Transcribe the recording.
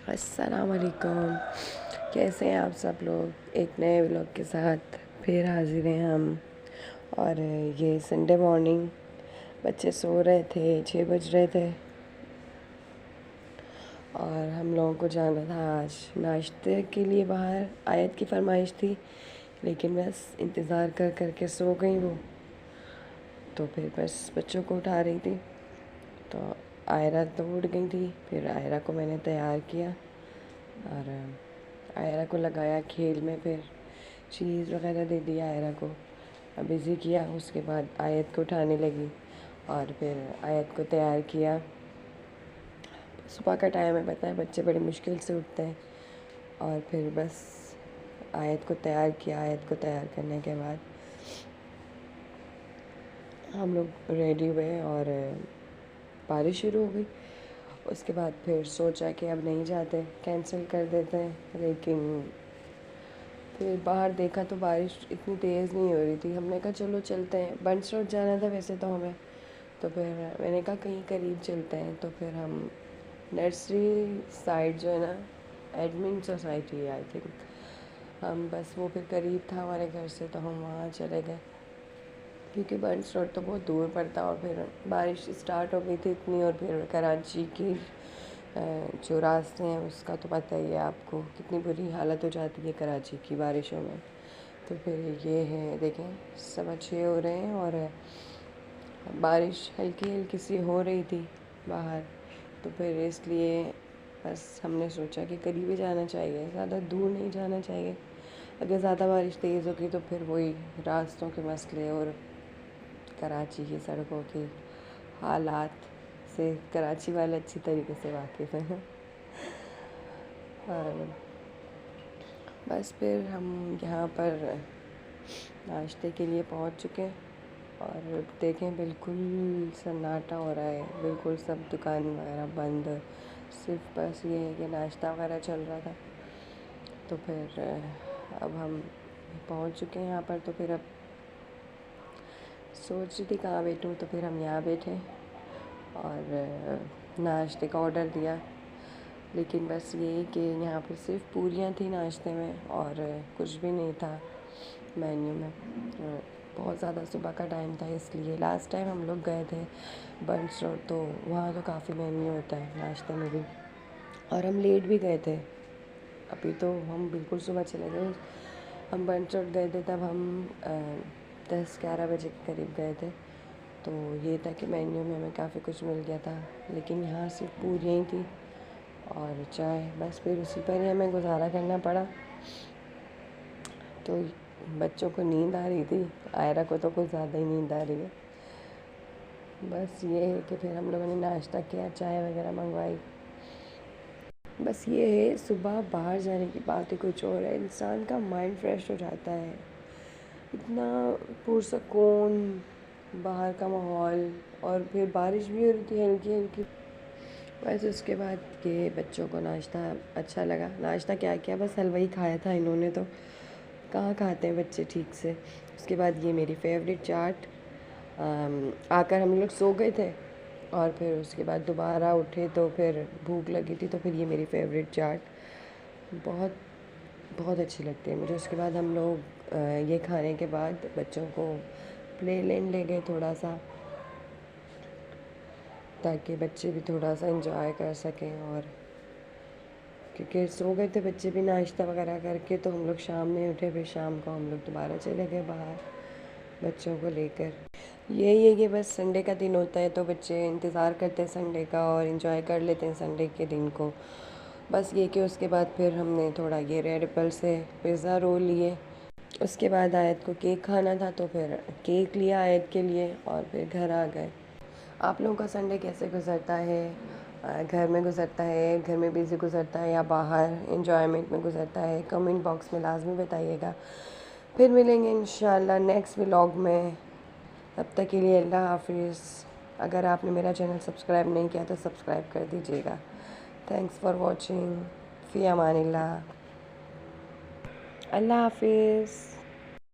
अस्सलाम वालेकुम। कैसे हैं आप सब लोग। एक नए व्लॉग के साथ फिर हाजिर हैं हम। और ये संडे मॉर्निंग, बच्चे सो रहे थे, 6 बज रहे थे और हम लोगों को जाना था आज नाश्ते के लिए बाहर। आयत की फरमाइश थी, लेकिन बस इंतज़ार कर कर के सो गई वो। तो फिर बस बच्चों को उठा रही थी, तो आयरा तो उठ गई थी। फिर आयरा को मैंने तैयार किया और आयरा को लगाया खेल में। फिर चीज़ वगैरह दे दिया आयरा को, बिज़ी किया। उसके बाद आयत को उठाने लगी और फिर आयत को तैयार किया। सुबह का टाइम है, पता है बच्चे बड़ी मुश्किल से उठते हैं। और फिर बस आयत को तैयार किया। आयत को तैयार करने के बाद हम लोग रेडी हुए और बारिश शुरू हो गई। उसके बाद फिर सोचा कि अब नहीं जाते, कैंसिल कर देते हैं। लेकिन फिर बाहर देखा तो बारिश इतनी तेज़ नहीं हो रही थी। हमने कहा चलो चलते हैं। बंस रोड जाना था वैसे तो हमें, तो फिर मैंने कहा कहीं करीब चलते हैं। तो फिर हम नर्सरी साइड जो है ना, एडमिन सोसाइटी है आई थिंक, हम बस वो फिर करीब था हमारे घर से, तो हम वहाँ चले गए क्योंकि बंस रोड तो बहुत दूर पड़ता। और फिर बारिश स्टार्ट हो गई थी इतनी। और फिर कराची की जो रास्ते हैं उसका तो पता ही है आपको, कितनी बुरी हालत हो जाती है कराची की बारिशों में। तो फिर ये है, देखें 6:15 हो रहे हैं और बारिश हल्की हल्की सी हो रही थी बाहर। तो फिर इसलिए बस हमने सोचा कि करीब ही जाना चाहिए, ज़्यादा दूर नहीं जाना चाहिए। अगर ज़्यादा बारिश तेज़ होगी तो फिर वही रास्तों के मसले और कराची की सड़कों के हालात से कराची वाले अच्छी तरीके से वाकिफ़ हैं। और बस फिर हम यहाँ पर नाश्ते के लिए पहुँच चुके हैं और देखें बिल्कुल सन्नाटा हो रहा है, बिल्कुल सब दुकान वगैरह बंद। सिर्फ बस ये है कि नाश्ता वगैरह चल रहा था। तो फिर अब हम पहुँच चुके हैं यहाँ पर। तो फिर अब सोच रही थी कहाँ बैठूँ, तो फिर हम यहाँ बैठे और नाश्ते का ऑर्डर दिया। लेकिन बस ये कि यहाँ पर सिर्फ पूरियाँ थी नाश्ते में और कुछ भी नहीं था मेन्यू में। बहुत ज़्यादा सुबह का टाइम था, इसलिए लास्ट टाइम हम लोग गए थे बंस रोड, तो वहाँ तो काफ़ी मेन्यू होता है नाश्ते में भी। और हम लेट भी गए थे, अभी तो हम बिल्कुल सुबह चले गए। हम बंस रोड गए थे तब हम 10-11 बजे के करीब गए थे। तो ये था कि मेन्यू में हमें काफ़ी कुछ मिल गया था, लेकिन यहाँ सिर्फ पूरियाँ ही थी और चाय। बस फिर उसी पर ही हमें गुजारा करना पड़ा। तो बच्चों को नींद आ रही थी, आयरा को तो कुछ ज़्यादा ही नींद आ रही है। बस ये है कि फिर हम लोगों ने नाश्ता किया, चाय वगैरह मंगवाई। बस ये है, सुबह बाहर जाने की बात ही कुछ और है। इंसान का माइंड फ्रेश हो जाता है, इतना पुरसकून बाहर का माहौल। और फिर बारिश भी हो रही थी हल्की हल्की। बस उसके बाद ये बच्चों को नाश्ता अच्छा लगा। नाश्ता क्या किया, बस हलवा ही खाया था इन्होंने, तो कहाँ खाते हैं बच्चे ठीक से। उसके बाद ये मेरी फेवरेट चाट। आकर हम लोग सो गए थे और फिर उसके बाद दोबारा उठे तो फिर भूख लगी थी, तो फिर ये मेरी फेवरेट चाट बहुत बहुत अच्छी लगती है मुझे। उसके बाद हम लोग ये खाने के बाद बच्चों को प्ले लैंड ले गए थोड़ा सा, ताकि बच्चे भी थोड़ा सा इंजॉय कर सकें। और क्योंकि सो गए थे बच्चे भी नाश्ता वगैरह करके, तो हम लोग शाम में उठे। फिर शाम को हम लोग दोबारा चले गए बाहर बच्चों को लेकर। यही है कि बस संडे का दिन होता है तो बच्चे इंतज़ार करते हैं संडे का और इन्जॉय कर लेते हैं संडे के दिन को। बस ये कि उसके बाद फिर हमने थोड़ा ये रेड एप्पल से पिज़्ज़ा रोल लिए। उसके बाद आयत को केक खाना था, तो फिर केक लिया आयत के लिए और फिर घर आ गए। आप लोगों का संडे कैसे गुज़रता है? घर में गुज़रता है, घर में बिज़ी गुज़रता है, या बाहर एंजॉयमेंट में गुज़रता है? कमेंट बॉक्स में लाजमी बताइएगा। फिर मिलेंगे इंशाल्लाह नेक्स्ट व्लॉग में। तब तक के लिए अल्लाह हाफिज़। अगर आपने मेरा चैनल सब्सक्राइब नहीं किया तो सब्सक्राइब कर दीजिएगा। Thanks for watching. फ़ी अमानिल्लाह। अल्लाह हाफिज़।